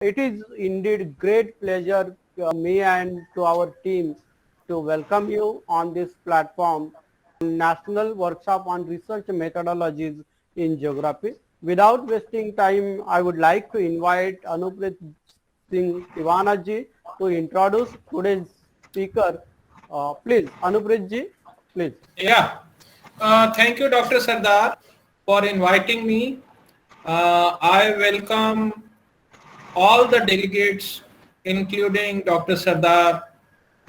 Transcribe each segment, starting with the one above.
It is indeed great pleasure me and to our team to welcome you on this platform, National Workshop on Research Methodologies in Geography. Without wasting time, I would like to invite Anuprit Singh Tivana ji to introduce today's speaker. Please, Anuprit ji, please. Yeah. Thank you, Dr. Sardar, for inviting me. I welcome all the delegates, including Dr. Sardar,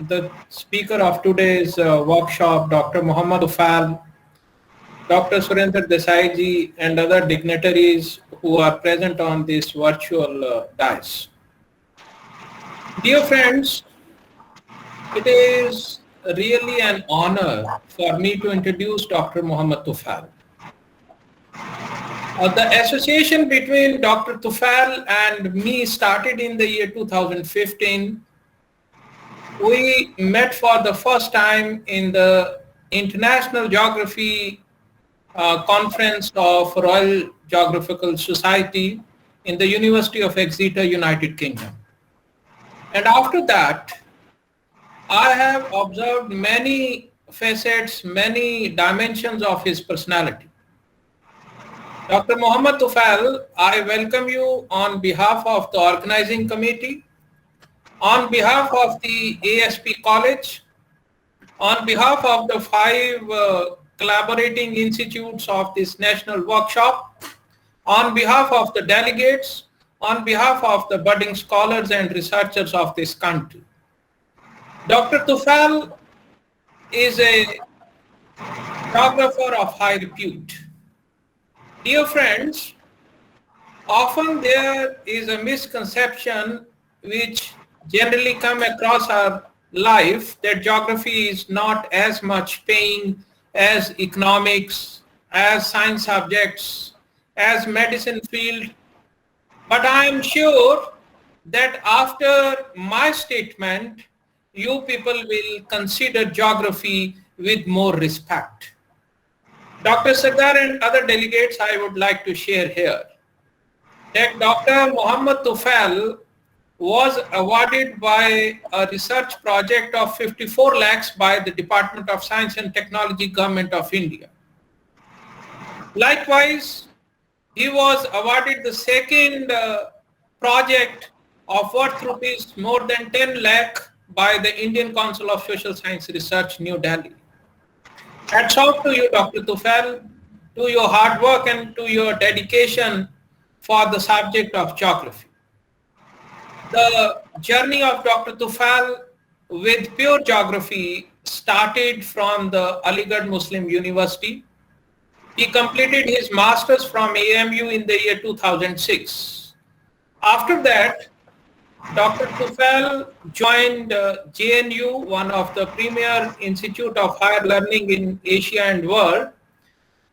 the speaker of today's workshop, Dr. Mohammad Tufail, Dr. Surendra Desai ji, and other dignitaries who are present on this virtual dais. Dear friends, it is really an honor for me to introduce Dr. Mohammad Tufail. The association between Dr. Tufail and me started in the year 2015. We met for the first time in the International Geography Conference of Royal Geographical Society in the University of Exeter, United Kingdom. And after that, I have observed many facets, many dimensions of his personality. Dr. Mohammad Tufail, I welcome you on behalf of the organizing committee, on behalf of the ASP College, on behalf of the 5 collaborating institutes of this national workshop, on behalf of the delegates, on behalf of the budding scholars and researchers of this country. Dr. Tufail is a geographer of high repute. Dear friends, often there is a misconception which generally come across our life that geography is not as much paying as economics, as science subjects, as medicine field. But I am sure that after my statement, you people will consider geography with more respect. Dr. Sardar and other delegates, I would like to share here that Dr. Mohammad Tufail was awarded by a research project of 54 lakhs by the Department of Science and Technology, Government of India. Likewise, he was awarded the second project of worth rupees more than 10 lakh by the Indian Council of Social Science Research, New Delhi. Hats off to you, Dr. Tufail, to your hard work and to your dedication for the subject of geography. The journey of Dr. Tufail with pure geography started from the Aligarh Muslim University. He completed his master's from AMU in the year 2006. After that, Dr. Tufail joined JNU, one of the premier institute of higher learning in Asia and world.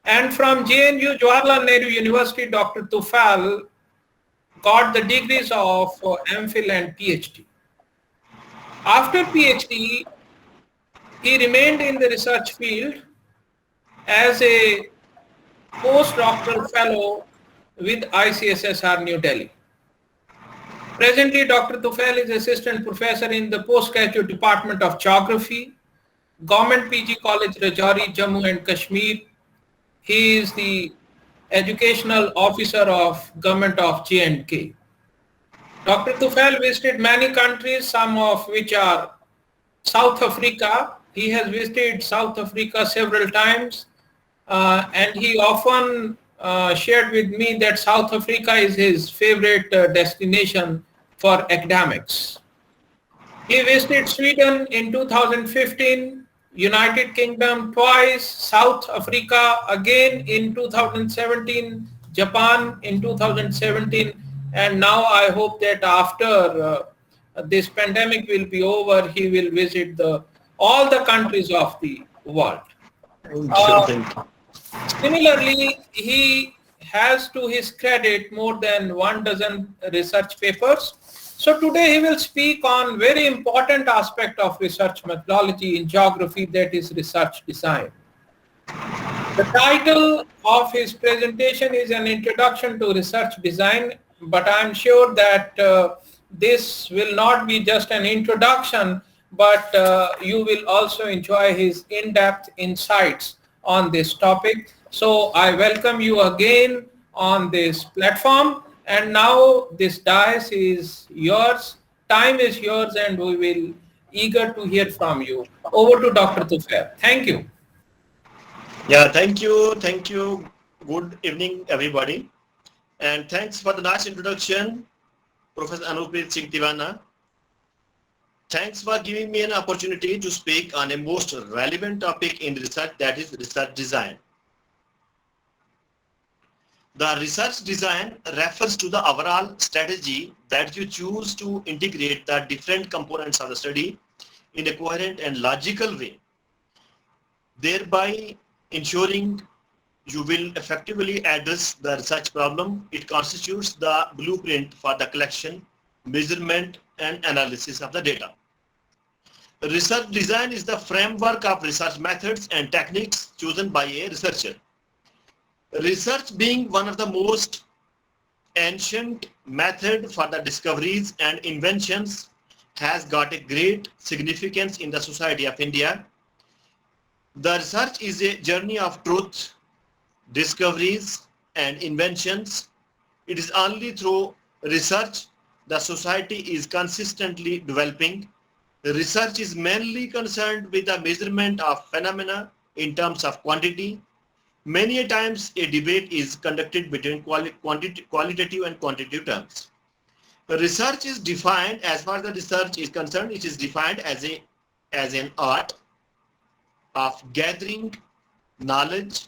And from JNU, Jawaharlal Nehru University, Dr. Tufail got the degrees of MPhil and PhD. After PhD, he remained in the research field as a postdoctoral fellow with ICSSR New Delhi. Presently, Dr. Tufail is assistant professor in the postgraduate department of geography, Government PG College, Rajouri, Jammu and Kashmir. He is the educational officer of Government of J&K. Dr. Tufail visited many countries, some of which are South Africa. He has visited South Africa several times, and he often shared with me that South Africa is his favorite destination for academics. He visited Sweden in 2015, United Kingdom twice, South Africa again in 2017, Japan in 2017, and now I hope that after this pandemic will be over, he will visit all the countries of the world. Similarly, he has to his credit more than 12 research papers. So today he will speak on very important aspect of research methodology in geography, that is research design. The title of his presentation is An Introduction to Research Design, but I'm sure that this will not be just an introduction, but you will also enjoy his in-depth insights on this topic. So I welcome you again on this platform, and now this dais is yours, time is yours, and we will eager to hear from you. Over to Dr. Tufail. Thank you. Yeah, thank you. Thank you. Good evening, everybody. And thanks for the nice introduction, Professor Anuprit Singh Tivana. Thanks for giving me an opportunity to speak on a most relevant topic in research, that is research design. The research design refers to the overall strategy that you choose to integrate the different components of the study in a coherent and logical way, thereby ensuring you will effectively address the research problem. It constitutes the blueprint for the collection, measurement, and analysis of the data. Research design is the framework of research methods and techniques chosen by a researcher. Research being one of the most ancient method for the discoveries and inventions has got a great significance in the society of India. The research is a journey of truth, discoveries, and inventions. It is only through research the society is consistently developing. Research is mainly concerned with the measurement of phenomena in terms of quantity. Many a times a debate is conducted between qualitative and quantitative terms. Research is defined, as far as the research is concerned, it is defined as an art of gathering knowledge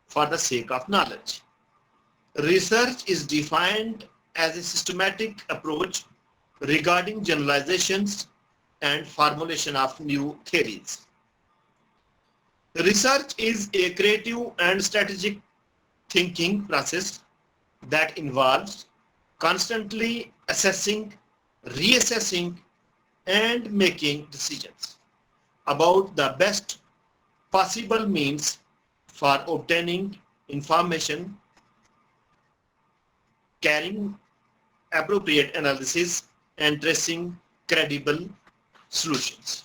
for the sake of knowledge. Research is defined as a systematic approach regarding generalizations and formulation of new theories. Research is a creative and strategic thinking process that involves constantly assessing, reassessing, and making decisions about the best possible means for obtaining information, carrying appropriate analysis, and tracing credible solutions.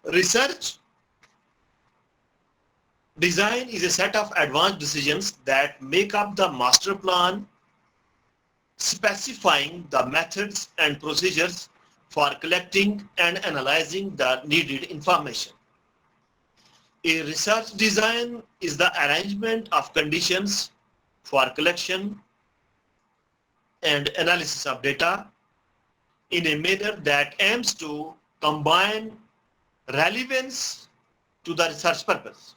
Research design is a set of advanced decisions that make up the master plan specifying the methods and procedures for collecting and analyzing the needed information. A research design is the arrangement of conditions for collection and analysis of data in a manner that aims to combine relevance to the research purpose.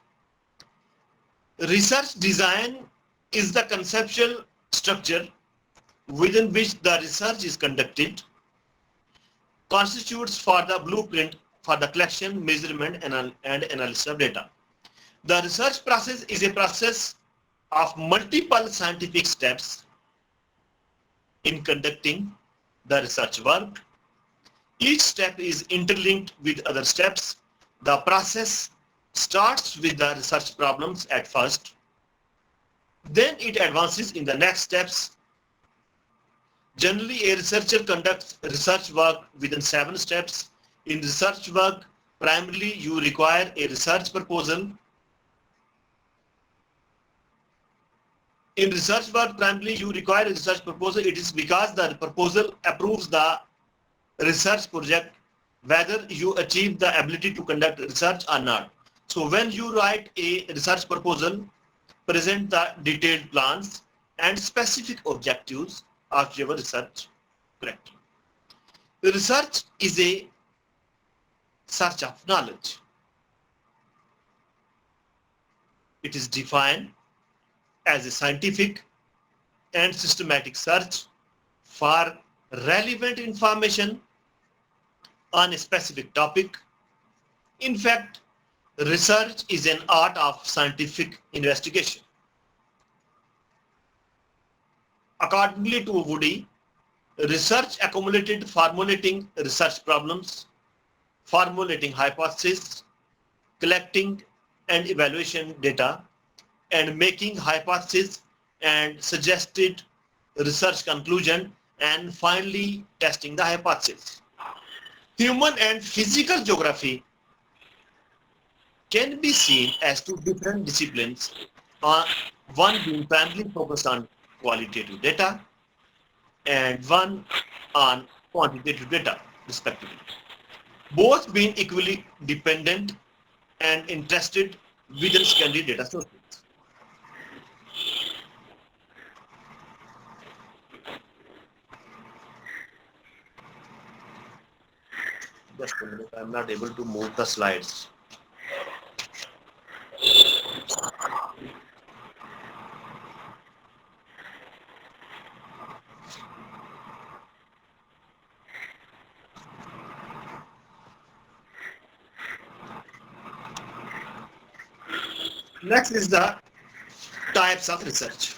Research design is the conceptual structure within which the research is conducted, constitutes for the blueprint for the collection, measurement, and analysis of data. The research process is a process of multiple scientific steps in conducting the research work. Each step is interlinked with other steps. The process starts with the research problems at first. Then it advances in the next steps. Generally, a researcher conducts research work within 7 steps. In research work, primarily you require a research proposal. In research work, primarily you require a research proposal. It is because the proposal approves the research project, whether you achieve the ability to conduct research or not. So when you write a research proposal, present the detailed plans and specific objectives of your research. Correct. The research is a search of knowledge. It is defined as a scientific and systematic search for relevant information on a specific topic. In fact, research is an art of scientific investigation. Accordingly to Woody, research accumulated formulating research problems, formulating hypotheses, collecting and evaluation data and making hypotheses and suggested research conclusion and finally testing the hypothesis. Human and physical geography can be seen as two different disciplines, one being primarily focused on qualitative data and one on quantitative data, respectively. Both being equally dependent and interested within secondary data sources. Just a minute, I'm not able to move the slides. Next is the types of research.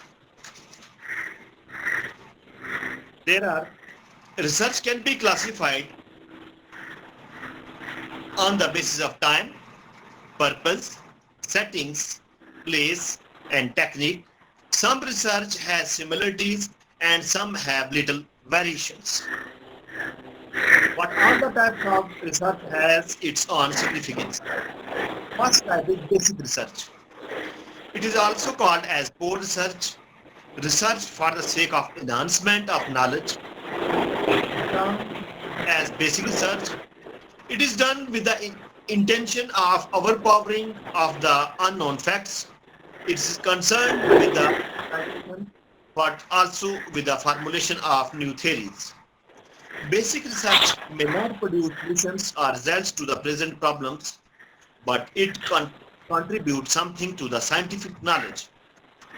Research can be classified on the basis of time, purpose, settings, place, and technique. Some research has similarities and some have little variations. But all the types of research has its own significance. First type is basic research. It is also called as core research, research for the sake of enhancement of knowledge. As basic research, it is done with the intention of overpowering of the unknown facts. It is concerned with the but also with the formulation of new theories. Basic research may not produce solutions or results to the present problems, but it contributes something to the scientific knowledge.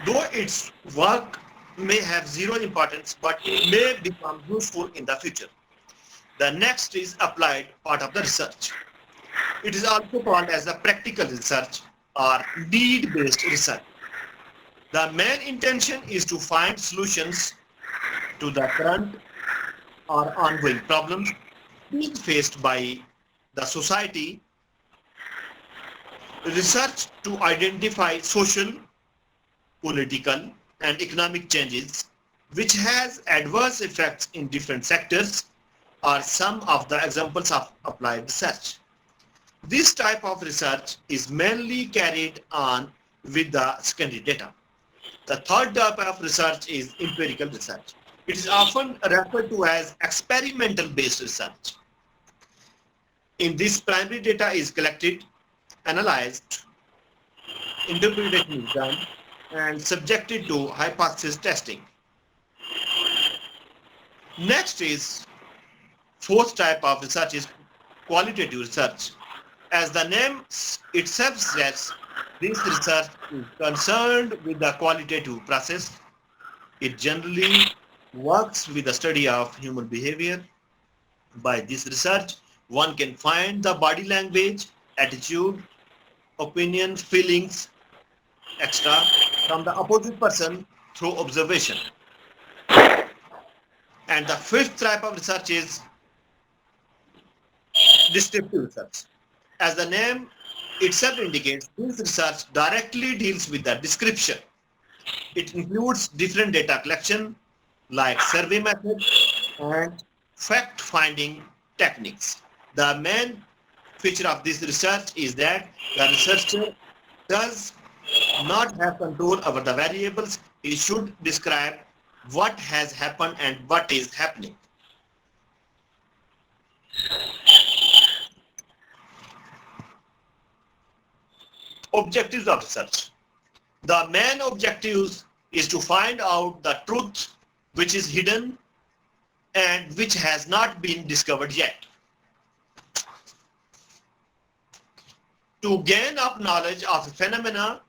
Though its work may have zero importance, but it may become useful in the future. The next is applied part of the research. It is also called as the practical research or need-based research. The main intention is to find solutions to the current or ongoing problems being faced by the society. Research to identify social, political, and economic changes which has adverse effects in different sectors are some of the examples of applied research. This type of research is mainly carried on with the secondary data. The third type of research is empirical research. It is often referred to as experimental based research. In this, primary data is collected, analyzed, interpretation is done, and subjected to hypothesis testing. Next is fourth type of research is qualitative research. As the name itself suggests, this research is concerned with the qualitative process. It generally works with the study of human behavior. By this research, one can find the body language, attitude, opinion, feelings, etc. from the opposite person through observation. And the fifth type of research is descriptive research. As the name itself indicates, this research directly deals with the description. It includes different data collection like survey methods and fact-finding techniques. The main feature of this research is that the researcher does not have control over the variables. He should describe what has happened and what is happening. Objectives of research. The main objectives is to find out the truth which is hidden and which has not been discovered yet. To gain up knowledge of a phenomena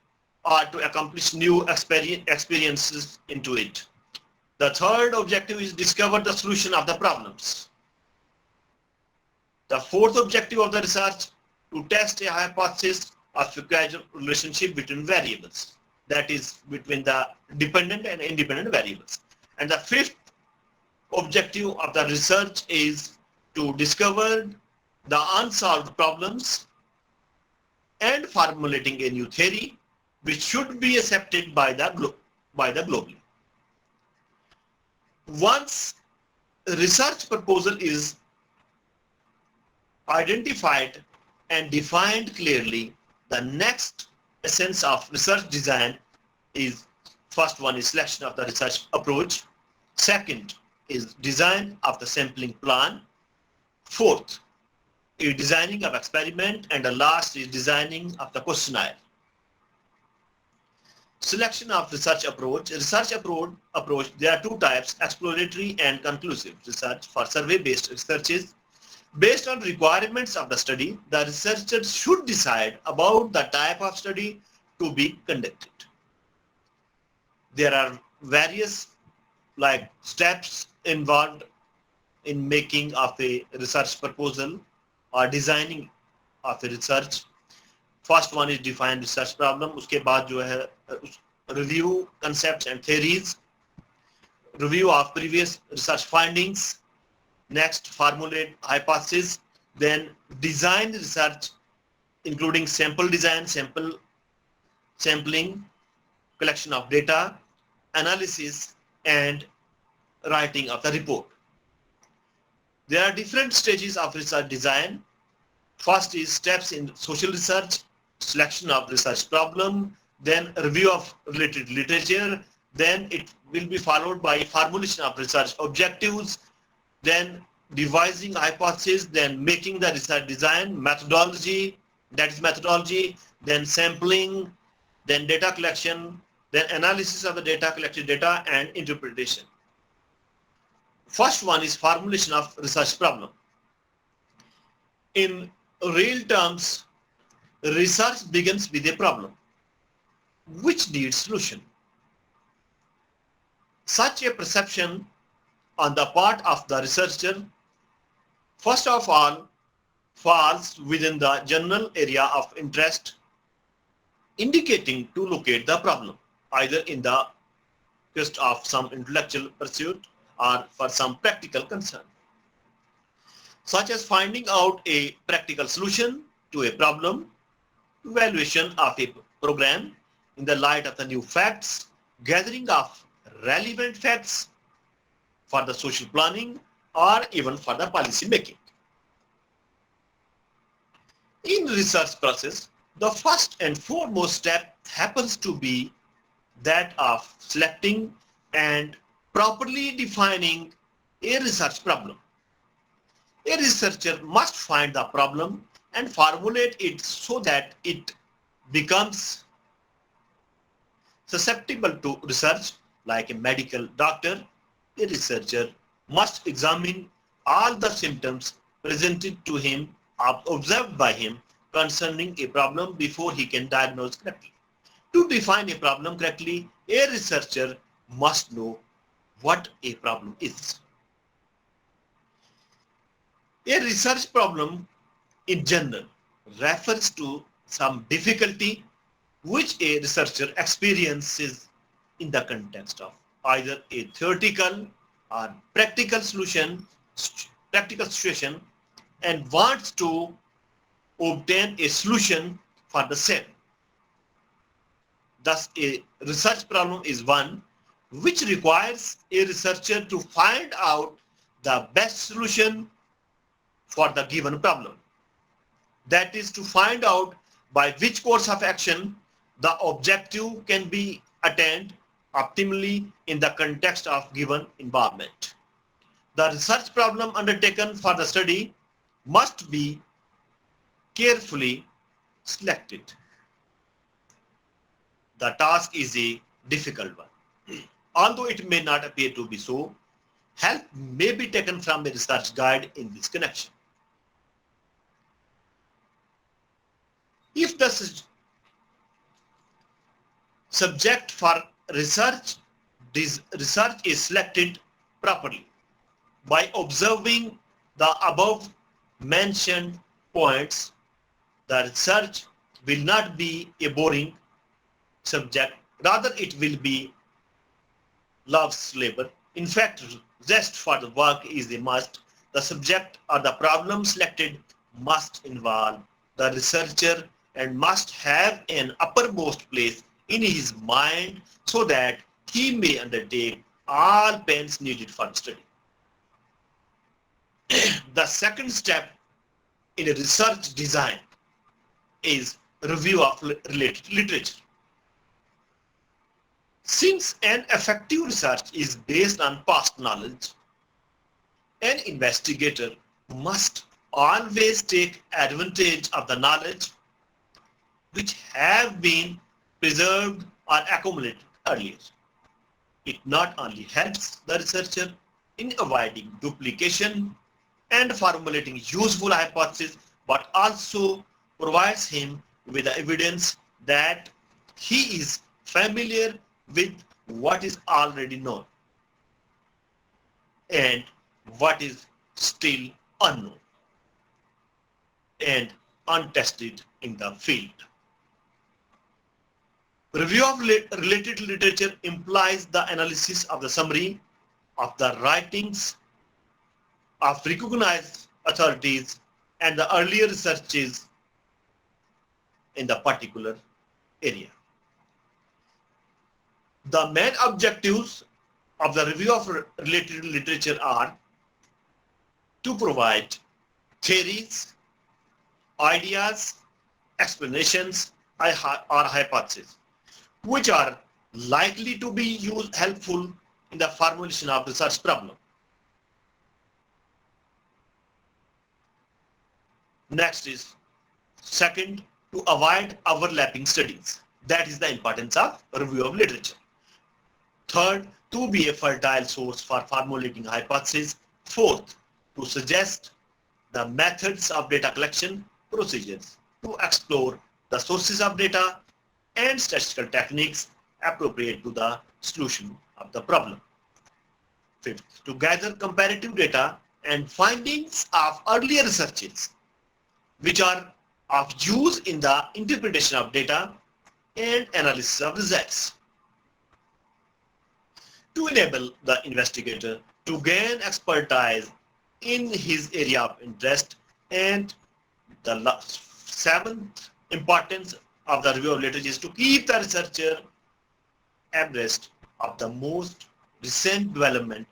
or to accomplish new experiences into it. The third objective is discover the solution of the problems. The fourth objective of the research, to test a hypothesis of a causal relationship between variables, that is between the dependent and independent variables. And the fifth objective of the research is to discover the unsolved problems and formulating a new theory which should be accepted by the globally. Once a research proposal is identified and defined clearly, the next essence of research design is, first one is selection of the research approach, second is design of the sampling plan, fourth is designing of experiment, and the last is designing of the questionnaire. Selection of research approach. Research approach, there are two types, exploratory and conclusive research. For survey-based researches, based on requirements of the study, the researcher should decide about the type of study to be conducted. There are various steps involved in making of a research proposal or designing of a research. First one is define research problem. उसके बाद जो है review concepts and theories, review of previous research findings, next formulate hypothesis, then design research including sample design, sampling, collection of data, analysis, and writing of the report. There are different stages of research design. First is steps in social research, selection of research problem, then review of related literature, then it will be followed by formulation of research objectives, then devising hypothesis, then making the research design, methodology, then sampling, then data collection, then analysis of the data, collected data, and interpretation. First one is formulation of research problem. In real terms, research begins with a problem which needs solution. Such a perception on the part of the researcher, first of all, falls within the general area of interest, indicating to locate the problem, either in the quest of some intellectual pursuit or for some practical concern, such as finding out a practical solution to a problem, evaluation of a program in the light of the new facts, gathering of relevant facts for the social planning or even for the policy making. In research process, the first and foremost step happens to be that of selecting and properly defining a research problem. A researcher must find the problem and formulate it so that it becomes susceptible to research. Like a medical doctor, a researcher must examine all the symptoms presented to him or observed by him concerning a problem before he can diagnose correctly. To define a problem correctly, a researcher must know what a problem is. A research problem in general refers to some difficulty which a researcher experiences in the context of either a theoretical or practical situation and wants to obtain a solution for the same. Thus, a research problem is one which requires a researcher to find out the best solution for the given problem. That is, to find out by which course of action the objective can be attained optimally in the context of given environment. The research problem undertaken for the study must be carefully selected. The task is a difficult one. Although it may not appear to be so, help may be taken from a research guide in this connection. If the subject for research is selected properly by observing the above mentioned points, the research will not be a boring subject, rather it will be love's labor. In fact, zest for the work is a must. The subject or the problem selected must involve the researcher and must have an uppermost place in his mind so that he may undertake all pains needed for study. The second step in research design is review of related literature. Since an effective research is based on past knowledge, an investigator must always take advantage of the knowledge which have been preserved or accumulated earlier. It not only helps the researcher in avoiding duplication and formulating useful hypotheses, but also provides him with the evidence that he is familiar with what is already known and what is still unknown and untested in the field. Review of related literature implies the analysis of the summary of the writings of recognized authorities and the earlier researches in the particular area. The main objectives of the review of related literature are to provide theories, ideas, explanations, or hypotheses, which are likely to be helpful in the formulation of research problem. Next is second, to avoid overlapping studies. That is the importance of review of literature. Third, to be a fertile source for formulating hypotheses. Fourth, to suggest the methods of data collection procedures, to explore the sources of data and statistical techniques appropriate to the solution of the problem. Fifth, to gather comparative data and findings of earlier researches, which are of use in the interpretation of data and analysis of results. To enable the investigator to gain expertise in his area of interest. And the seventh importance of the review of literature is to keep the researcher abreast of the most recent development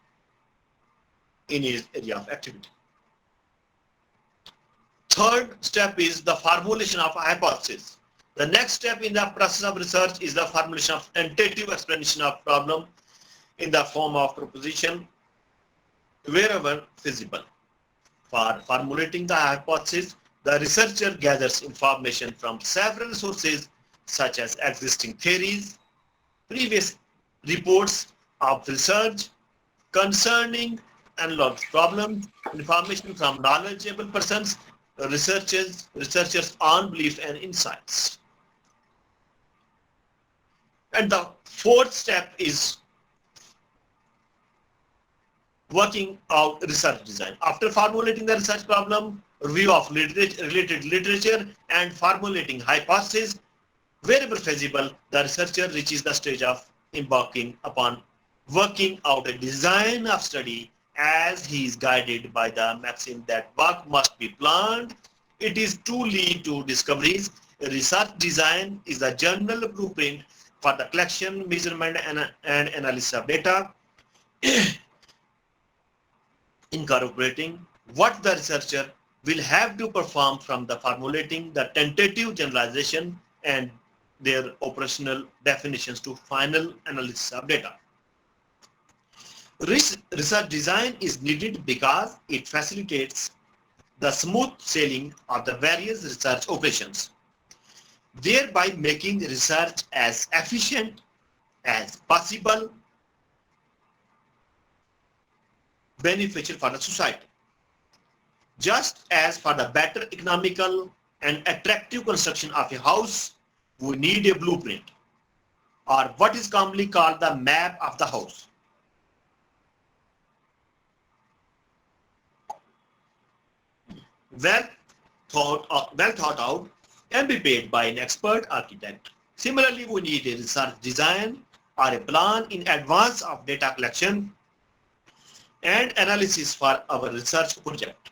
in his area of activity. Third step is the formulation of a hypothesis. The next step in the process of research is the formulation of tentative explanation of problem in the form of proposition wherever feasible. For formulating the hypothesis, the researcher gathers information from several sources such as existing theories, previous reports of research concerning analogous problems, information from knowledgeable persons, researchers' own belief and insights. And the fourth step is working out research design. After formulating the research problem, review of related literature, and formulating hypotheses, wherever feasible, the researcher reaches the stage of embarking upon working out a design of study as he is guided by the maxim that work must be planned. It is to lead to discoveries. Research design is the general blueprint for the collection, measurement, and analysis of data, incorporating what the researcher will have to perform from the formulating the tentative generalization and their operational definitions to final analysis of data. Research design is needed because it facilitates the smooth sailing of the various research operations, thereby making research as efficient as possible, beneficial for the society. Just as for the better economical and attractive construction of a house, we need a blueprint, or what is commonly called the map of the house. Well thought out and prepared by an expert architect. Similarly, we need a research design or a plan in advance of data collection and analysis for our research project.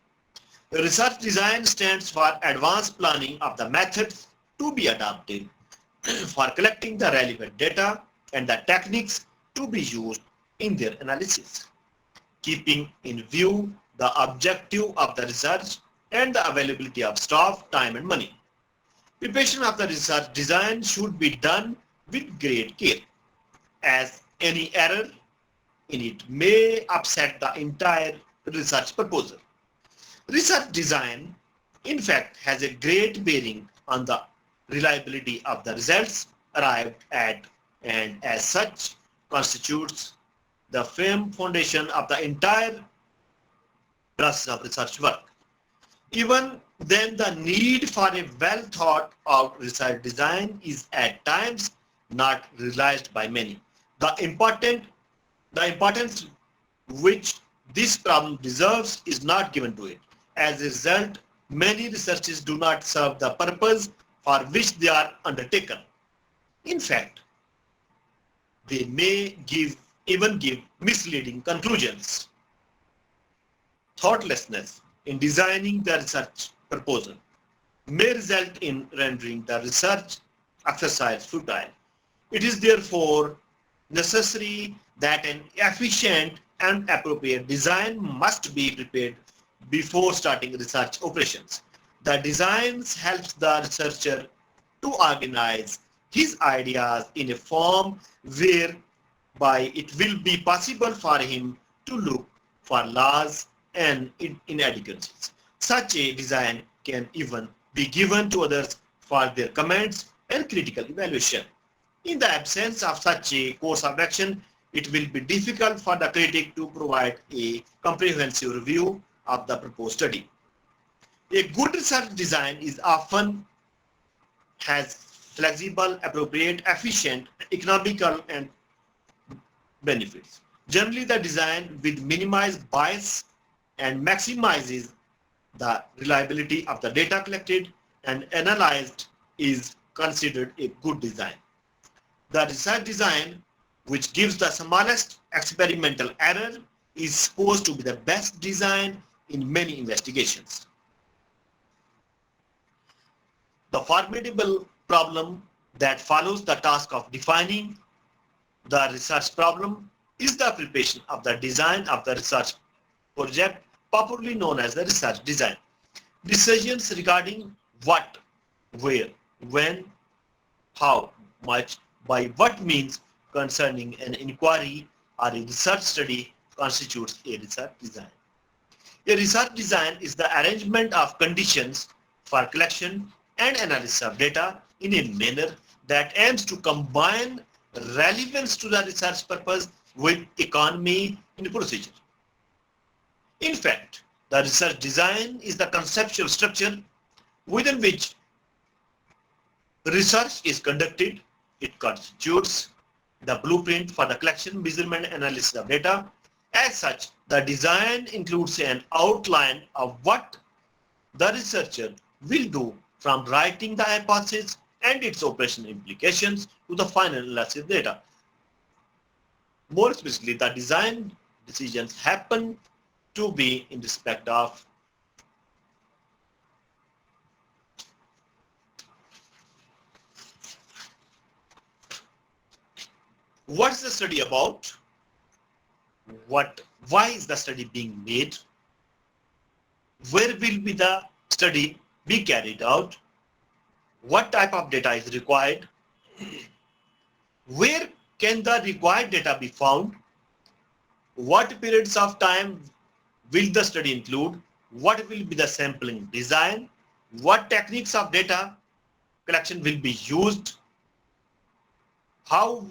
The research design stands for advanced planning of the methods to be adopted for collecting the relevant data and the techniques to be used in their analysis, keeping in view the objective of the research and the availability of staff, time and money. Preparation of the research design should be done with great care, as any error in it may upset the entire research proposal. Research design, in fact, has a great bearing on the reliability of the results arrived at, and as such constitutes the firm foundation of the entire process of research work. Even then, the need for a well thought out research design is at times not realized by many. The importance which this problem deserves is not given to it. As a result, many researches do not serve the purpose for which they are undertaken. In fact, they may even give misleading conclusions. Thoughtlessness in designing the research proposal may result in rendering the research exercise futile. It is therefore necessary that an efficient and appropriate design must be prepared before starting research operations. The design helps the researcher to organize his ideas in a form whereby it will be possible for him to look for flaws and inadequacies. Such a design can even be given to others for their comments and critical evaluation. In the absence of such a course of action, it will be difficult for the critic to provide a comprehensive review of the proposed study. A good research design is often has flexible, appropriate, efficient, economical, and benefits. Generally, the design with minimized bias and maximizes the reliability of the data collected and analyzed is considered a good design. The research design, which gives the smallest experimental error, is supposed to be the best design in many investigations. The formidable problem that follows the task of defining the research problem is the preparation of the design of the research project, popularly known as the research design. Decisions regarding what, where, when, how, much, by what means concerning an inquiry or a research study constitutes a research design. A research design is the arrangement of conditions for collection and analysis of data in a manner that aims to combine relevance to the research purpose with economy in the procedure. In fact, the research design is the conceptual structure within which research is conducted. It constitutes the blueprint for the collection, measurement, and analysis of data. As such, the design includes an outline of what the researcher will do from writing the hypothesis and its operational implications to the final analysis data. More specifically, the design decisions happen to be in respect of what is the study about, why is the study being made, where will be the study be carried out, what type of data is required, where can the required data be found, what periods of time will the study include, what will be the sampling design, what techniques of data collection will be used, how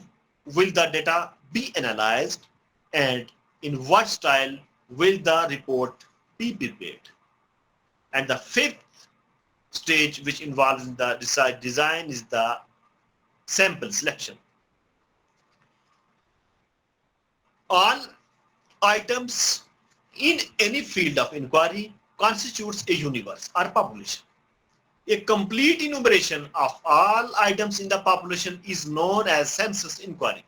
will the data be analyzed, and in what style will the report be prepared. And the fifth stage, which involves the research design, is the sample selection. All items in any field of inquiry constitutes a universe or population. A complete enumeration of all items in the population is known as census inquiry.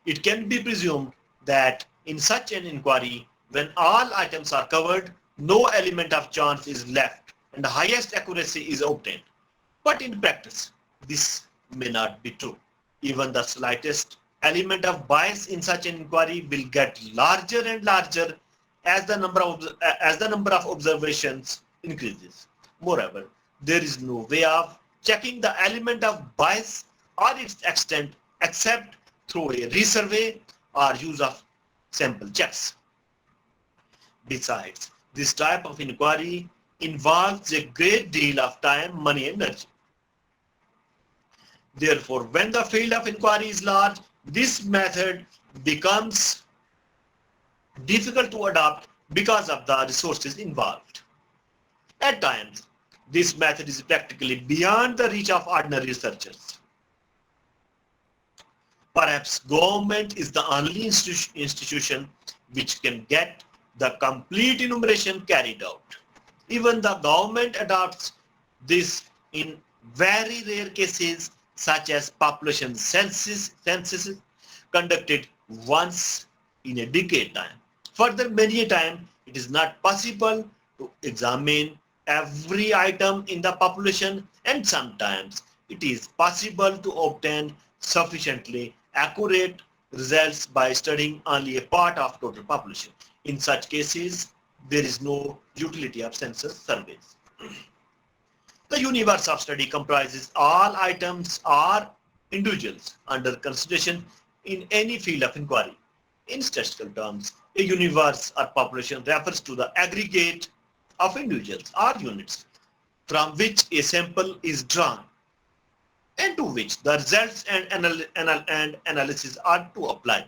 It can be presumed that in such an inquiry, when all items are covered, no element of chance is left and the highest accuracy is obtained. But in practice, this may not be true. Even the slightest element of bias in such an inquiry will get larger and larger as the number of observations increases. Moreover, there is no way of checking the element of bias or its extent except through a resurvey or use of sample checks. Besides, this type of inquiry involves a great deal of time, money, and energy. Therefore, when the field of inquiry is large, this method becomes difficult to adopt because of the resources involved. At times, this method is practically beyond the reach of ordinary researchers. Perhaps government is the only institution which can get the complete enumeration carried out. Even the government adopts this in very rare cases, such as population censuses conducted once in a decade time. Further, many a time it is not possible to examine every item in the population, and sometimes it is possible to obtain sufficiently accurate results by studying only a part of total population. In such cases, there is no utility of census surveys. The universe of study comprises all items or individuals under consideration in any field of inquiry. In statistical terms, a universe or population refers to the aggregate of individuals or units from which a sample is drawn and to which the results and analysis are to apply.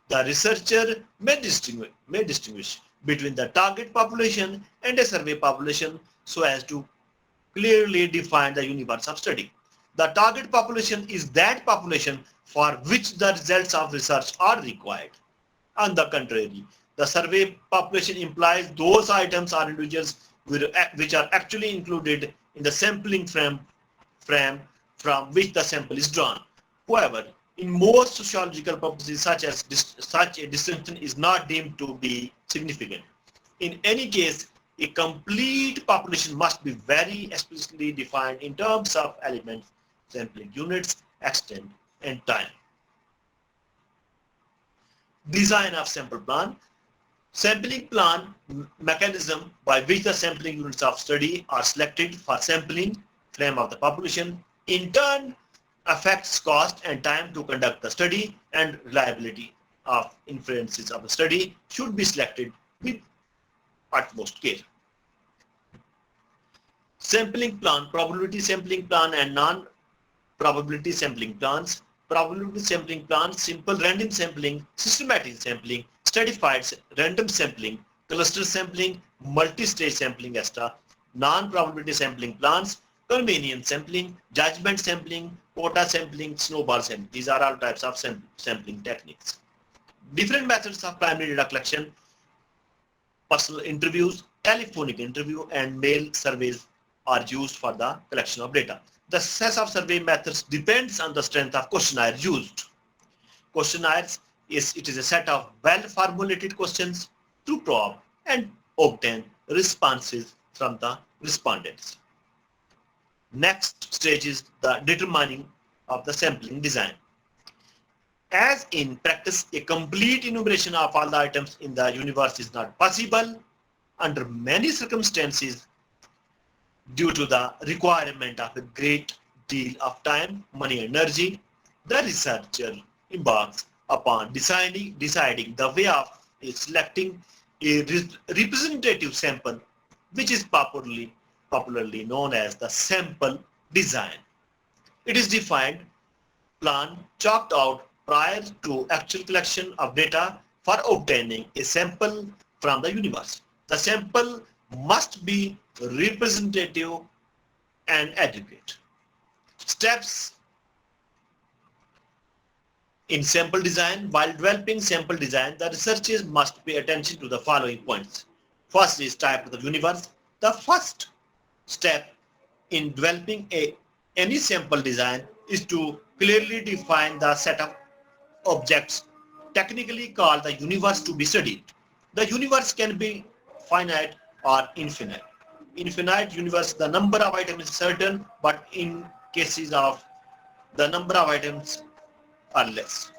The researcher may distinguish between the target population and a survey population so as to clearly define the universe of study. The target population is that population for which the results of research are required. On the contrary, the survey population implies those items or individuals which are actually included in the sampling frame from which the sample is drawn. However, in most sociological purposes, such a distinction is not deemed to be significant. In any case, a complete population must be very explicitly defined in terms of elements, sampling units, extent, and time. Design of sample plan. Sampling plan mechanism by which the sampling units of study are selected for sampling frame of the population in turn affects cost and time to conduct the study, and reliability of inferences of the study should be selected with utmost care. Sampling plan, probability sampling plan and non-probability sampling plans. Probability sampling plans, simple random sampling, systematic sampling, stratified random sampling, cluster sampling, multi-stage sampling, etc. Non-probability sampling plans, convenience sampling, judgment sampling, quota sampling, snowball sampling. These are all types of sampling techniques. Different methods of primary data collection: personal interviews, telephonic interview, and mail surveys are used for the collection of data. The success of survey methods depends on the strength of questionnaire used. Questionnaires is a set of well-formulated questions to probe and obtain responses from the respondents. Next stage is the determining of the sampling design. As in practice, a complete enumeration of all the items in the universe is not possible under many circumstances due to the requirement of a great deal of time, money, and energy. The researcher embarks upon deciding the way of selecting a representative sample, which is popularly known as the sample design. It is defined, plan, chalked out prior to actual collection of data for obtaining a sample from the universe. The sample must be representative and adequate. Steps in sample design. While developing sample design, the researchers must pay attention to the following points. First is type of the universe. The first step in developing any sample design is to clearly define the set of objects technically called the universe to be studied. The universe can be finite or infinite. infinite universe, the number of items is certain, but in cases of the number of items are less.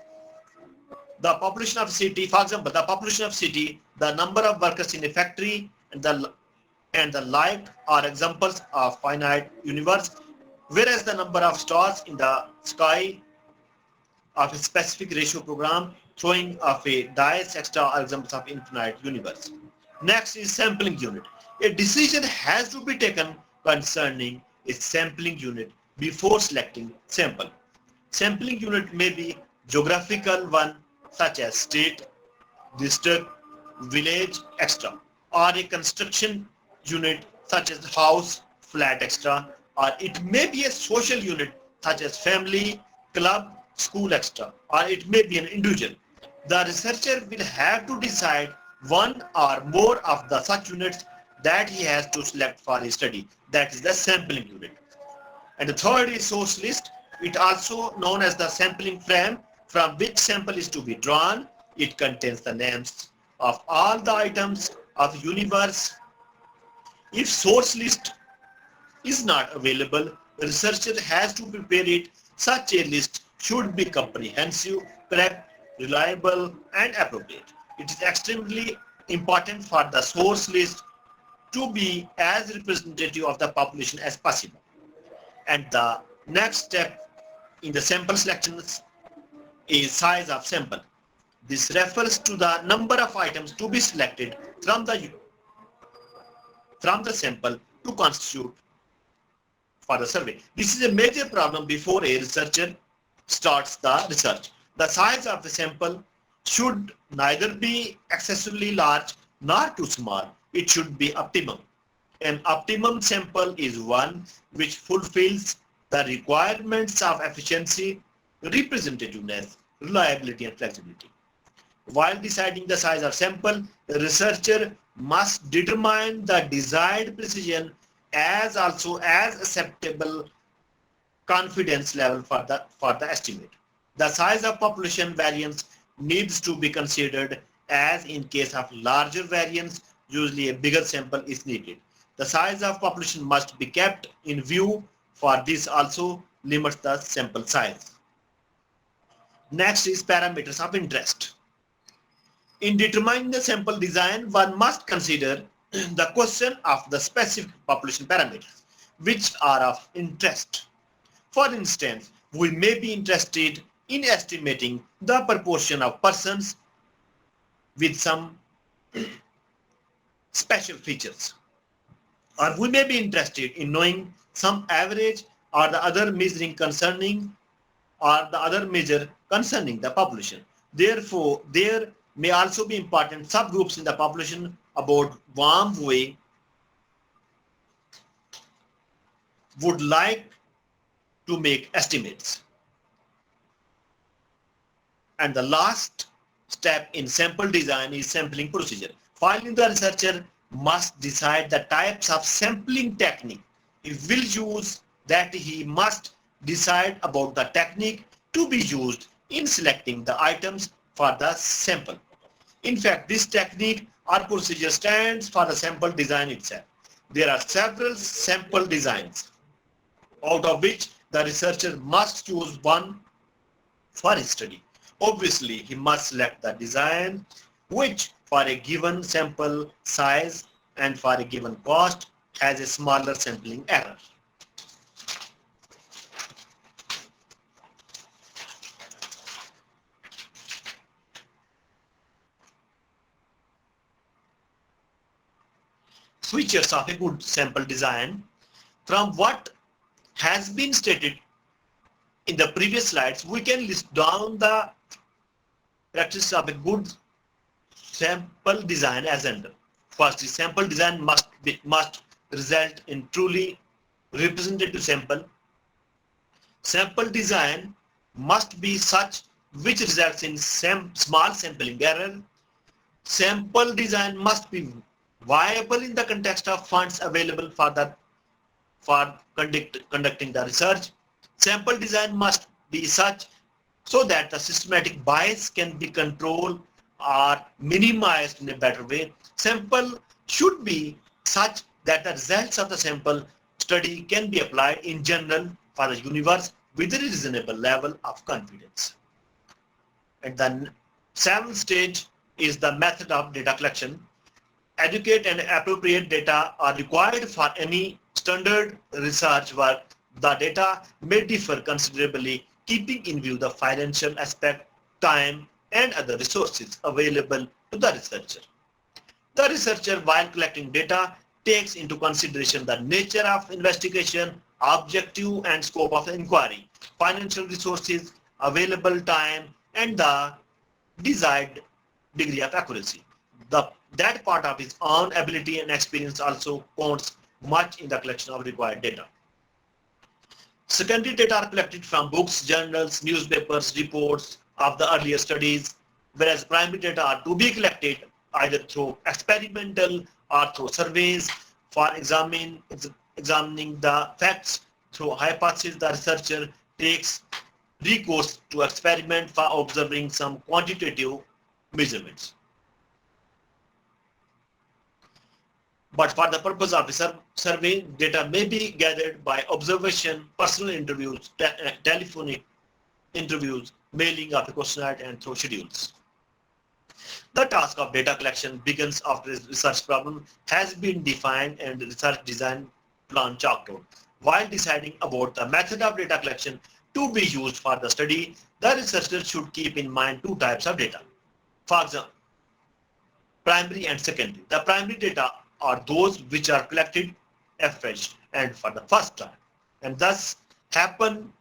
The population of city, for example, the population of city, the number of workers in a factory, and the like are examples of finite universe, whereas the number of stars in the sky of a specific ratio program throwing of a dice extra are examples of infinite universe. Next is sampling unit. A decision has to be taken concerning a sampling unit before selecting sample. Sampling unit may be geographical one such as state, district, village, etc. or a construction unit such as house, flat, etc. or it may be a social unit such as family, club, school, etc. or it may be an individual. The researcher will have to decide one or more of the such units that he has to select for his study. That is the sampling unit. And the third is source list. It also known as the sampling frame from which sample is to be drawn. It contains the names of all the items of universe. If source list is not available, the researcher has to prepare it. Such a list should be comprehensive, correct, reliable, and appropriate. It is extremely important for the source list to be as representative of the population as possible. And the next step in the sample selection is size of sample. This refers to the number of items to be selected from the sample to constitute for the survey. This is a major problem before a researcher starts the research. The size of the sample should neither be excessively large nor too small. It should be optimum. An optimum sample is one which fulfills the requirements of efficiency, representativeness, reliability, and flexibility. While deciding the size of sample, the researcher must determine the desired precision as also as acceptable confidence level for the estimate. The size of population variance needs to be considered, as in case of larger variance, usually a bigger sample is needed. The size of population must be kept in view, for this also limits the sample size. Next is parameters of interest. In determining the sample design, one must consider the question of the specific population parameters, which are of interest. For instance, we may be interested in estimating the proportion of persons with some special features, or we may be interested in knowing some average or the other measuring concerning or the other measure concerning the population. Therefore, there may also be important subgroups in the population about whom we would like to make estimates. And the last step in sample design is sampling procedure. Finally, the researcher must decide the types of sampling technique he will use. That he must decide about the technique to be used in selecting the items for the sample. In fact, this technique or procedure stands for the sample design itself. There are several sample designs, out of which the researcher must choose one for his study. Obviously, he must select the design which, for a given sample size and for a given cost, has a smaller sampling error. Features of a good sample design. From what has been stated in the previous slides, we can list down the characteristics of a good sample design as under. First, the sample design must result in truly representative sample. Sample design must be such which results in small sampling error. Sample design must be viable in the context of funds available for conducting the research. Sample design must be such so that the systematic bias can be controlled or minimized in a better way. Sample should be such that the results of the sample study can be applied in general for the universe with a reasonable level of confidence. And the seventh stage is the method of data collection. Adequate and appropriate data are required for any standard research work. The data may differ considerably, keeping in view the financial aspect, time, and other resources available to the researcher. The researcher, while collecting data, takes into consideration the nature of investigation, objective and scope of the inquiry, financial resources, available time, and the desired degree of accuracy. That part of his own ability and experience also counts much in the collection of required data. Secondary data are collected from books, journals, newspapers, reports of the earlier studies, whereas primary data are to be collected either through experimental or through surveys for examining the facts. Through hypothesis, the researcher takes recourse to experiment for observing some quantitative measurements. But for the purpose of a survey, data may be gathered by observation, personal interviews, telephonic interviews, mailing of a questionnaire, and through schedules. The task of data collection begins after a research problem has been defined and the research design plan chalked out. While deciding about the method of data collection to be used for the study, the researcher should keep in mind two types of data. For example, primary and secondary. The primary data are those which are collected afresh and for the first time, and thus happen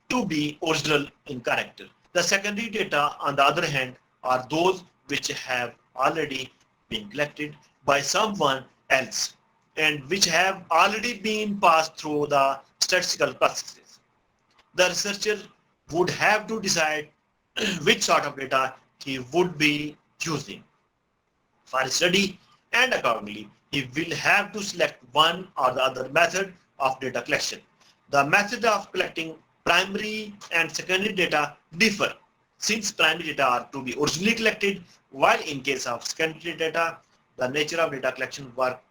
to be original in character. The secondary data, on the other hand, are those which have already been collected by someone else and which have already been passed through the statistical processes. The researcher would have to decide which sort of data he would be using for his study, and accordingly, he will have to select one or the other method of data collection. The method of collecting primary and secondary data differ, since primary data are to be originally collected, while in case of secondary data, the nature of data collection work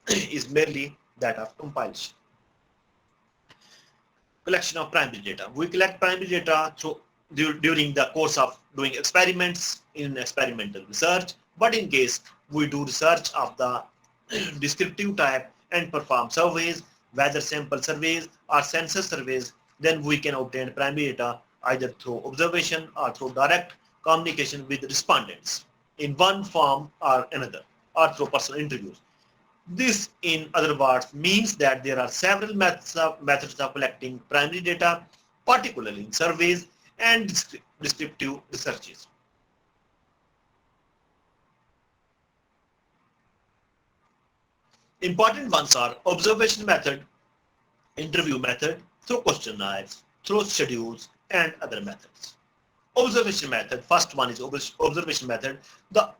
is merely that of compilation. Collection of primary data. We collect primary data during the course of doing experiments in experimental research, but in case we do research of the descriptive type and perform surveys, whether sample surveys or census surveys, then we can obtain primary data either through observation or through direct communication with respondents in one form or another, or through personal interviews. This, in other words, means that there are several methods of collecting primary data, particularly in surveys and descriptive researches. Important ones are observation method, interview method, through questionnaires, through schedules, and other methods. Observation method, first one is observation method. The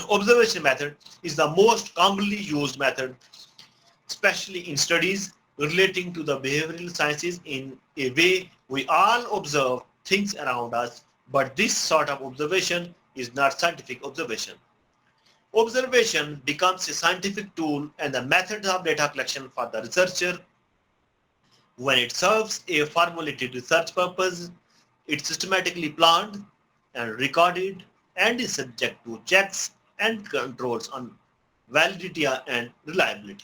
observation method is the most commonly used method, especially in studies relating to the behavioral sciences. In a way, we all observe things around us, but this sort of observation is not scientific observation. Observation becomes a scientific tool and the method of data collection for the researcher. When it serves a formulated research purpose, it's systematically planned and recorded and is subject to checks and controls on validity and reliability.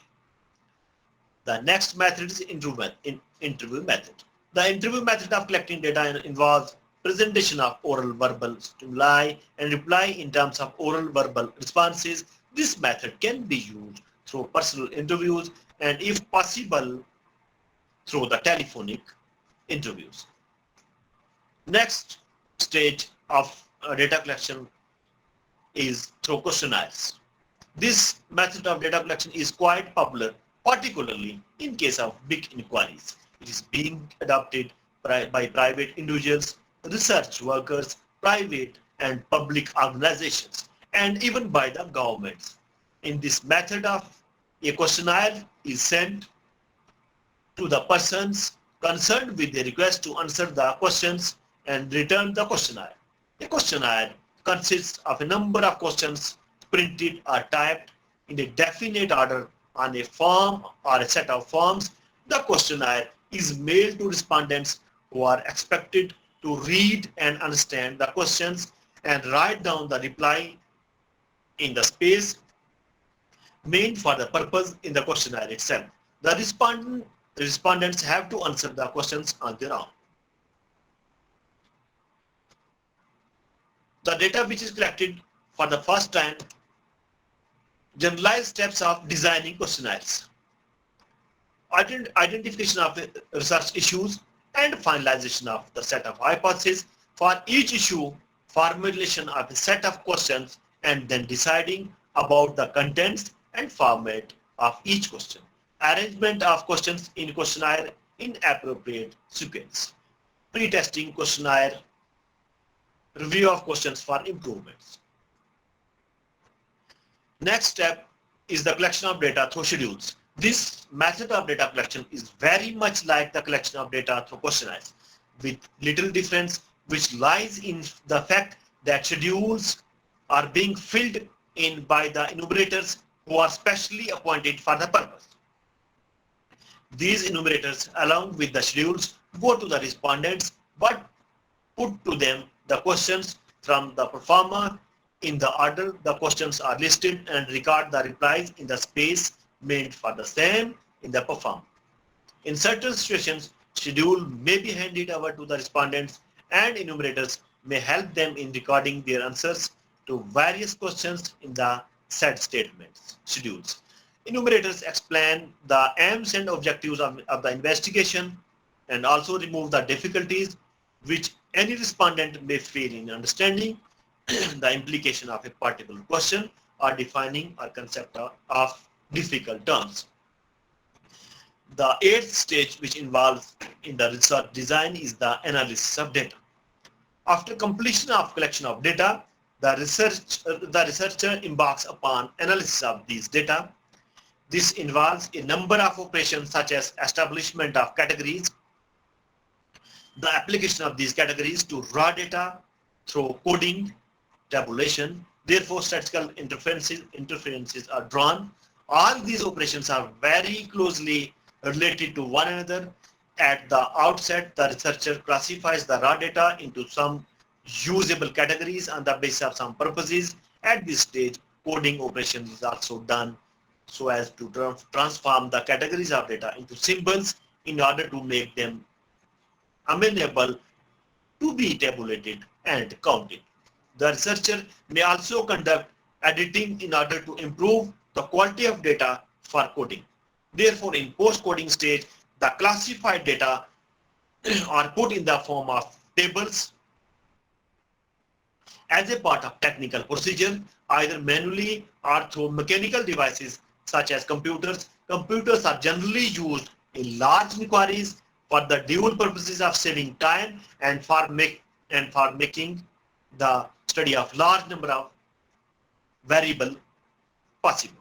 The next method is interview method. The interview method of collecting data involves presentation of oral verbal stimuli and reply in terms of oral verbal responses. This method can be used through personal interviews and, if possible, through the telephonic interviews. Next stage of data collection is through questionnaires. This method of data collection is quite popular, particularly in case of big inquiries. It is being adopted by private individuals, research workers, private and public organizations, and even by the governments. In this method, a questionnaire is sent to the persons concerned with a request to answer the questions and return the questionnaire. A questionnaire consists of a number of questions printed or typed in a definite order on a form or a set of forms, the questionnaire is mailed to respondents who are expected to read and understand the questions and write down the reply in the space meant for the purpose in the questionnaire itself. The respondents have to answer the questions on their own. The data which is collected for the first time, generalized steps of designing questionnaires, identification of research issues, and finalization of the set of hypotheses for each issue, formulation of a set of questions, and then deciding about the contents and format of each question, arrangement of questions in questionnaire in appropriate sequence, pre-testing questionnaire, review of questions for improvements. Next step is the collection of data through schedules. This method of data collection is very much like the collection of data through questionnaires, with little difference which lies in the fact that schedules are being filled in by the enumerators who are specially appointed for the purpose. These enumerators, along with the schedules, go to the respondents but put to them the questions from the performer in the order the questions are listed and record the replies in the space meant for the same in the performer. In certain situations, schedule may be handed over to the respondents and enumerators may help them in recording their answers to various questions in the said statements, schedules. Enumerators explain the aims and objectives of the investigation and also remove the difficulties which any respondent may feel in understanding the implication of a particular question or defining a concept of difficult terms. The eighth stage which involves in the research design is the analysis of data. After completion of collection of data, the researcher embarks upon analysis of these data. This involves a number of operations such as establishment of categories, the application of these categories to raw data through coding, tabulation. Therefore, statistical inferences are drawn. All these operations are very closely related to one another. At the outset, the researcher classifies the raw data into some usable categories on the basis of some purposes. At this stage, coding operations is also done so as to transform the categories of data into symbols in order to make them amenable to be tabulated and counted. The researcher may also conduct editing in order to improve the quality of data for coding. Therefore, in post-coding stage, the classified data are put in the form of tables as a part of technical procedure, either manually or through mechanical devices such as computers. Computers are generally used in large inquiries for the dual purposes of saving time and for making the study of large number of variables possible.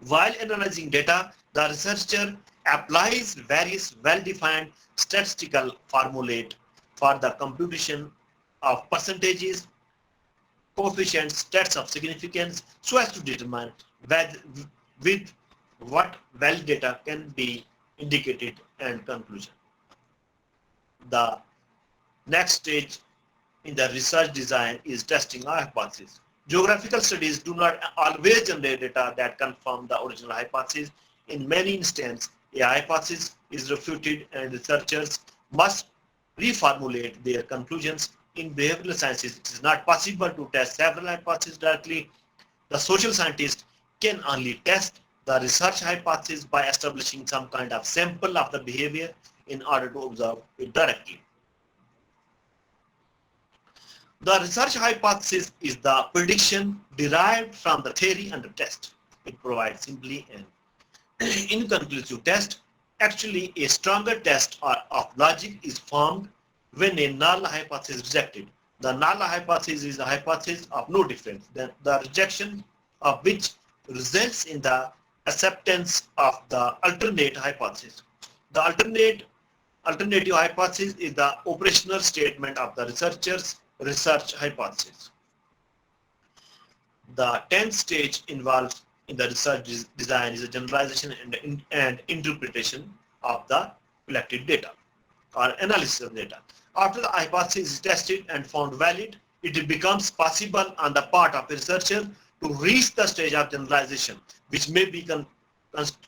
While analyzing data, the researcher applies various well-defined statistical formulae for the computation of percentages, coefficients, stats of significance, so as to determine with what valid data can be indicated and conclusion. The next stage in the research design is testing a hypothesis. Geographical studies do not always generate data that confirm the original hypothesis. In many instances, a hypothesis is refuted and researchers must reformulate their conclusions. In behavioral sciences, it is not possible to test several hypotheses directly. The social scientist can only test the research hypothesis by establishing some kind of sample of the behavior in order to observe it directly. The research hypothesis is the prediction derived from the theory under test. It provides simply an inconclusive test. Actually, a stronger test of logic is formed when a null hypothesis is rejected. The null hypothesis is a hypothesis of no difference, the rejection of which results in the acceptance of the alternate hypothesis. The alternative hypothesis is the operational statement of the researcher's research hypothesis. The 10th stage involves in the research design is a generalization and interpretation of the collected data or analysis of data. After the hypothesis is tested and found valid, it becomes possible on the part of a researcher to reach the stage of generalization, which may be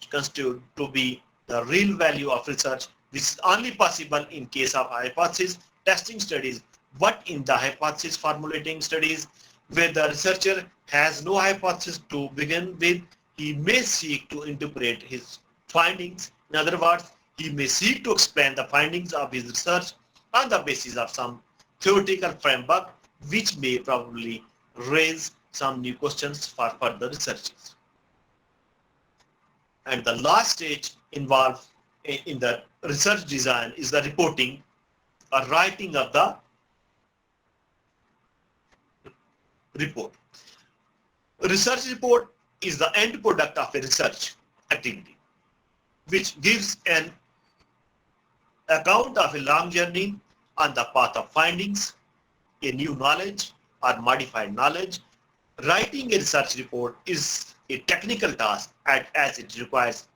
constituted to be the real value of research. This is only possible in case of hypothesis testing studies, but in the hypothesis formulating studies, where the researcher has no hypothesis to begin with, he may seek to interpret his findings. In other words, he may seek to explain the findings of his research on the basis of some theoretical framework, which may probably raise some new questions for further researches. And the last stage involved in the research design is the reporting or writing of the report. A research report is the end product of a research activity, which gives an account of a long journey on the path of findings, a new knowledge or modified knowledge. Writing a research report is a technical task as it requires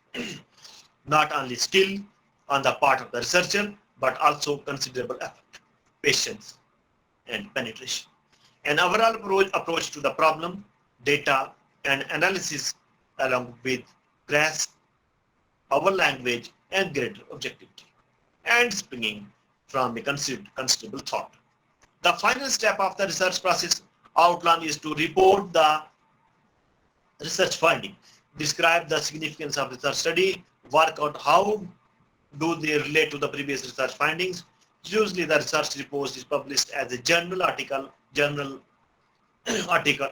not only skill on the part of the researcher, but also considerable effort, patience, and penetration. An overall approach to the problem, data, and analysis, along with grasp our language and greater objectivity, and springing from a considerable thought. The final step of the research process outline is to report the research finding, describe the significance of research study, work out how do they relate to the previous research findings. Usually the research report is published as a journal article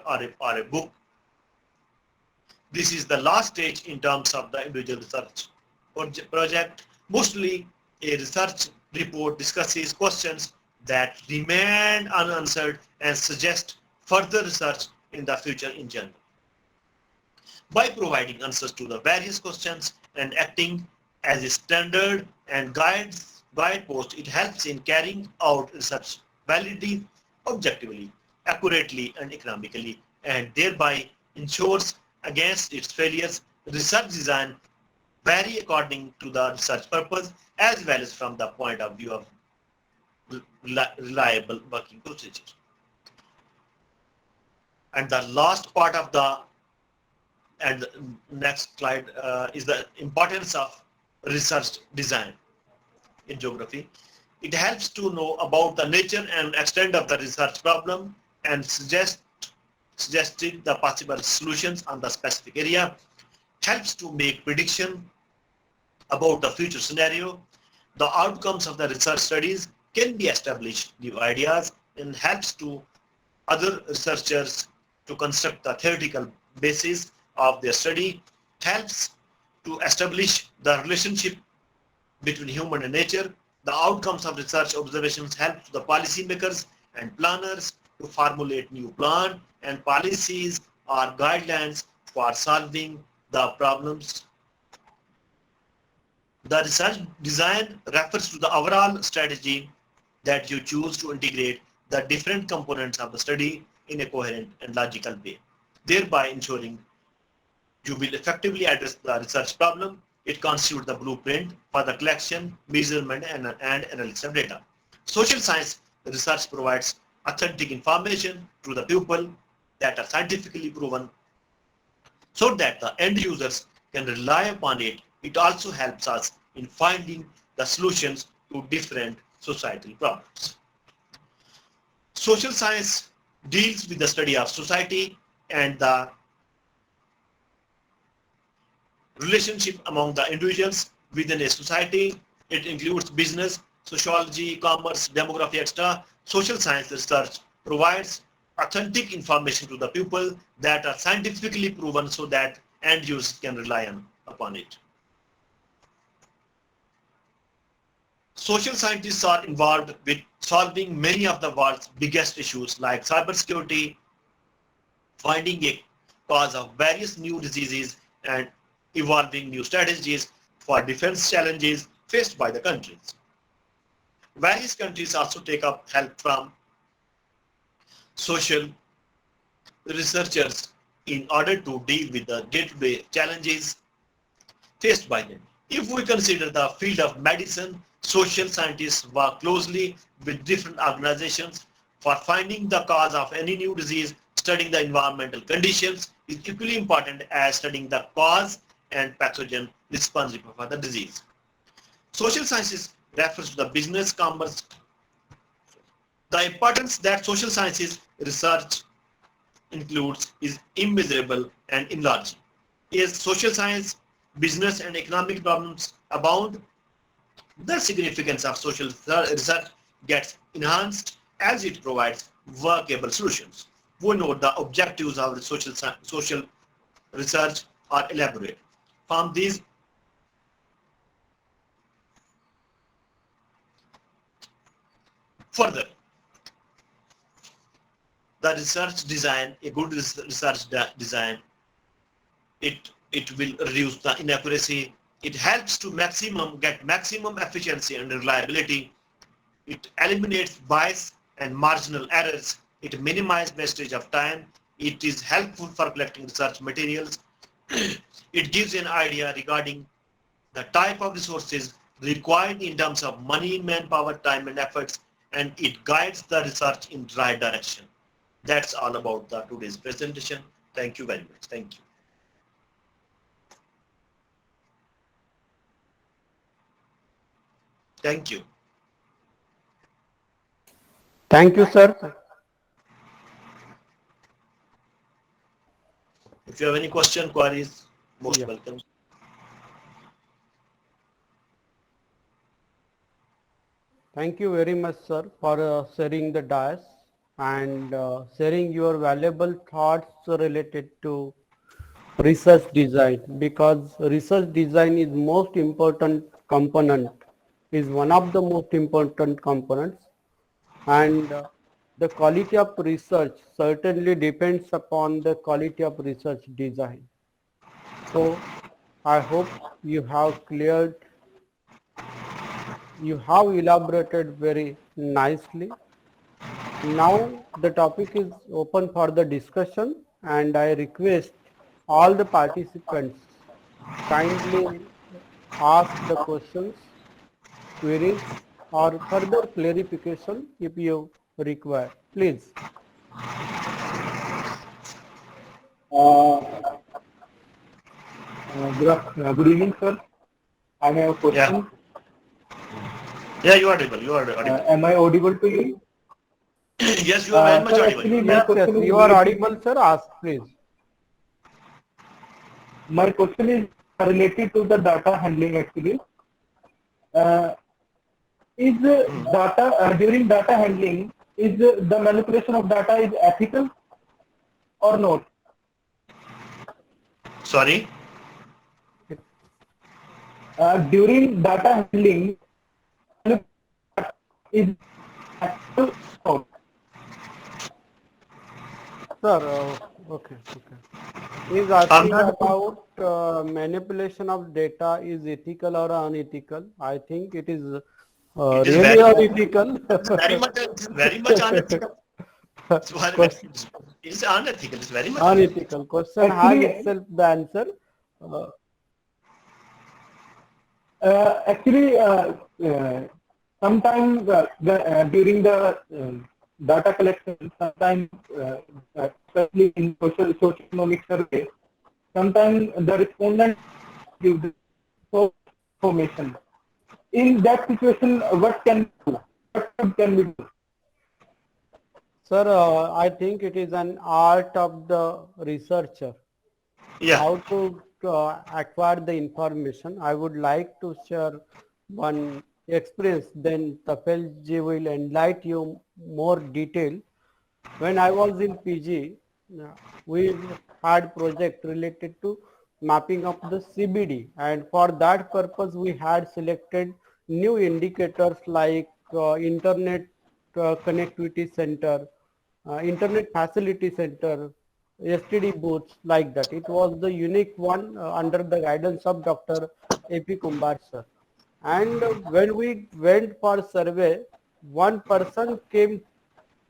or a book. This is the last stage in terms of the individual research project. Mostly a research report discusses questions that remain unanswered and suggest further research in the future in general. By providing answers to the various questions and acting as a standard and guidepost, it helps in carrying out research validly, objectively, accurately, and economically, and thereby ensures against its failures. Research design vary according to the research purpose as well as from the point of view of reliable working procedure. And the last part of the next slide is the importance of research design in geography. It helps to know about the nature and extent of the research problem and suggested the possible solutions on the specific area, helps to make prediction about the future scenario. The outcomes of the research studies can be established new ideas and helps to other researchers to construct the theoretical basis of their study, helps to establish the relationship between human and nature. The outcomes of research observations help the policymakers and planners to formulate new plan and policies or guidelines for solving the problems. The research design refers to the overall strategy that you choose to integrate the different components of the study in a coherent and logical way, thereby ensuring you will effectively address the research problem. It constitutes the blueprint for the collection, measurement, and analysis of data. Social science research provides authentic information to the pupil that are scientifically proven so that the end users can rely upon it. It also helps us in finding the solutions to different societal problems. Social science deals with the study of society and the relationship among the individuals within a society. It includes business, sociology, commerce, demography, etc. Social science research provides authentic information to the pupil that are scientifically proven so that end users can rely upon it. Social scientists are involved with solving many of the world's biggest issues like cybersecurity, finding a cause of various new diseases, and evolving new strategies for defense challenges faced by the countries. Various countries also take up help from social researchers in order to deal with the day-to-day challenges faced by them. If we consider the field of medicine, social scientists work closely with different organizations for finding the cause of any new disease. Studying the environmental conditions is equally important as studying the cause and pathogen responsible for the disease. Social sciences refers to the business, commerce. The importance that social sciences research includes is immeasurable and enlarging. As social science, business and economic problems abound, the significance of social research gets enhanced as it provides workable solutions. We know the objectives of the social research are elaborate. From these, further, the research design, a good research design, it will reduce the inaccuracy. It helps to get maximum efficiency and reliability. It eliminates bias and marginal errors. It minimizes wastage of time. It is helpful for collecting research materials. It gives an idea regarding the type of resources required in terms of money, manpower, time, and efforts, and it guides the research in the right direction. That's all about today's presentation. Thank you very much. Thank you. Thank you. Thank you, sir. If you have any question, queries, most welcome. Thank you very much, sir, for sharing the dais and sharing your valuable thoughts related to research design, because research design is most important component, is one of the most important components, and the quality of research certainly depends upon the quality of research design. So I hope you have elaborated very nicely. Now the topic is open for the discussion, and I request all the participants kindly ask the questions, queries, or further clarification if you require. Please. Good evening, sir. I have a question. Yeah, you are audible. You are audible. Am I audible to you? Yes, you are very much audible. Yes, you are audible, sir. Ask, please. My question is related to the data handling actually. Is data during data handling, is the manipulation of data is ethical or not? Sorry? During data handling, is ethical or not? Sir, okay. He is asking about manipulation of data is ethical or unethical. I think it is really unethical. Very much unethical. It's unethical. It's very much unethical. Question has itself the answer. Sometimes during the data collection, sometimes especially in socioeconomic survey, sometimes the respondent gives the information. In that situation, what can we do? What can we do? Sir, I think it is an art of the researcher. Yeah. How to acquire the information. I would like to share one experience, then Tufail ji will enlighten you more detail. When I was in PG, we had project related to mapping of the CBD, and for that purpose we had selected new indicators like internet connectivity center, internet facility center, STD booths, like that. It was the unique one under the guidance of Dr. A.P. Kumbar sir. And when we went for survey, one person came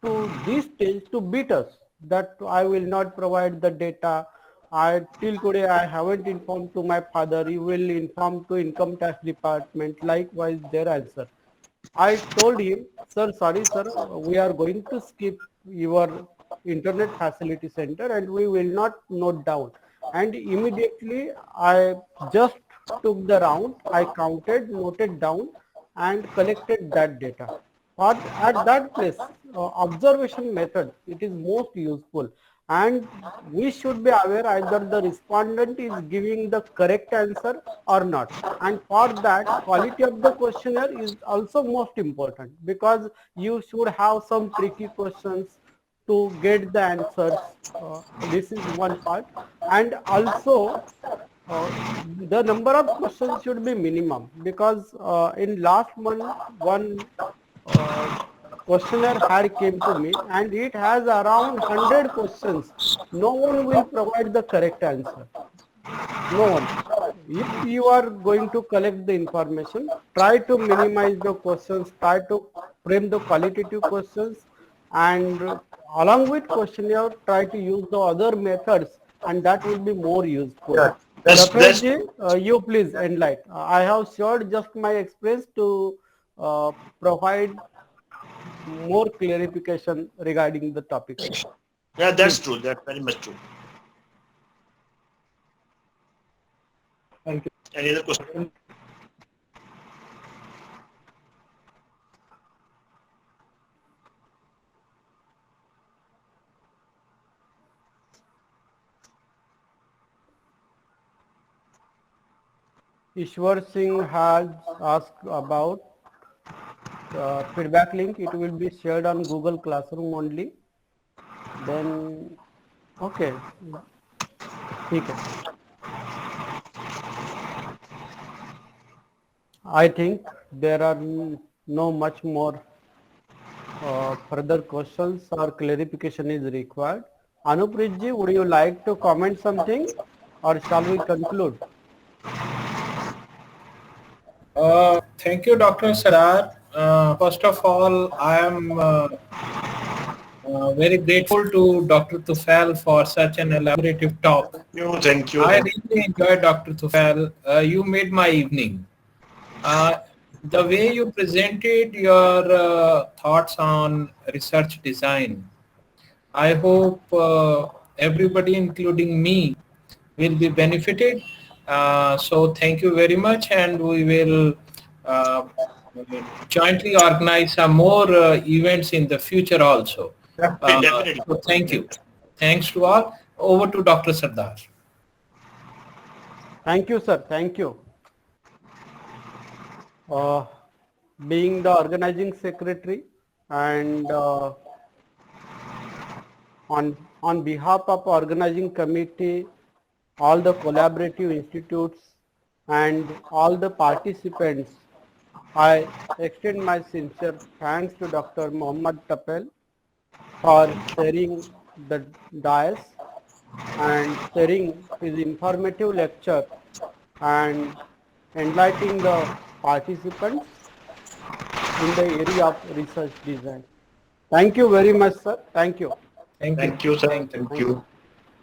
to this stage to beat us. that I will not provide the data. Till today I haven't informed to my father. He will inform to income tax department. Likewise, their answer. I told him, sir, sorry, sir, we are going to skip your internet facility center and we will not note down. And immediately I just took the round, I counted, noted down and collected that data. But at that place, observation method, it is most useful, and we should be aware either the respondent is giving the correct answer or not. And for that, quality of the questionnaire is also most important, because you should have some tricky questions to get the answers. This is one part. And also the number of questions should be minimum, because in last month one uh, questionnaire had came to me and it has around 100 questions. No one will provide the correct answer. No one. If you are going to collect the information, try to minimize the questions, try to frame the qualitative questions, and along with questionnaire, try to use the other methods, and that will be more useful. Yeah, that's Tufail ji, you please enlighten. I have shared just my experience to provide more clarification regarding the topic. yeah, that's Please. true. That's very much true. Thank you. Any other question? Ishwar Singh has asked about feedback link. It will be shared on Google Classroom only. Then, okay, ठीक है. I think there are no much more further questions or clarification is required. Anupreet ji, would you like to comment something, or shall we conclude? Thank you, Dr. Sarar. First of all, I am very grateful to Dr. Tufail for such an elaborative talk. Thank you. I really enjoyed Dr. Tufail. You made my evening. The way you presented your thoughts on research design, I hope everybody, including me, will be benefited. So thank you very much, and we will jointly organize some more events in the future also. Definitely. So thank you. Thanks to all. Over to Dr. Sardar. Thank you, sir. Thank you. Being the organizing secretary, and on behalf of organizing committee, all the collaborative institutes, and all the participants, I extend my sincere thanks to Dr. Mohd Tufail for sharing the dais and sharing his informative lecture and enlightening the participants in the area of research design. Thank you very much, sir. Thank you. Thank you, sir. Thank you.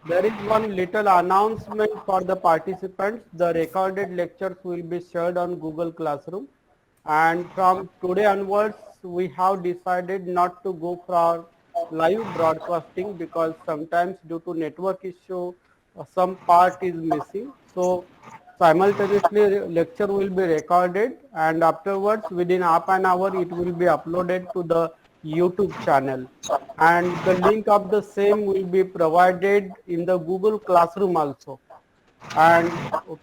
There is one little announcement for the participants. The recorded lectures will be shared on Google Classroom. And from today onwards, we have decided not to go for live broadcasting, because sometimes due to network issue, some part is missing. So simultaneously lecture will be recorded, and afterwards within half an hour it will be uploaded to the YouTube channel. And the link of the same will be provided in the Google Classroom also. And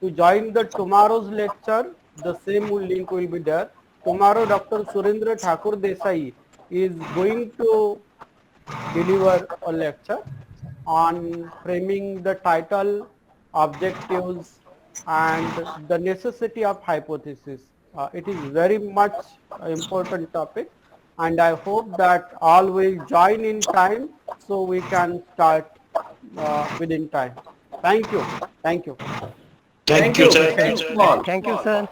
to join the tomorrow's lecture, the same link will be there. Tomorrow, Dr. Surendra Thakur Desai is going to deliver a lecture on framing the title, objectives, and the necessity of hypothesis. It is very much important topic, and I hope that all will join in time so we can start within time. Thank you. Thank you. Thank you, sir. Thank you all. Thank you, sir.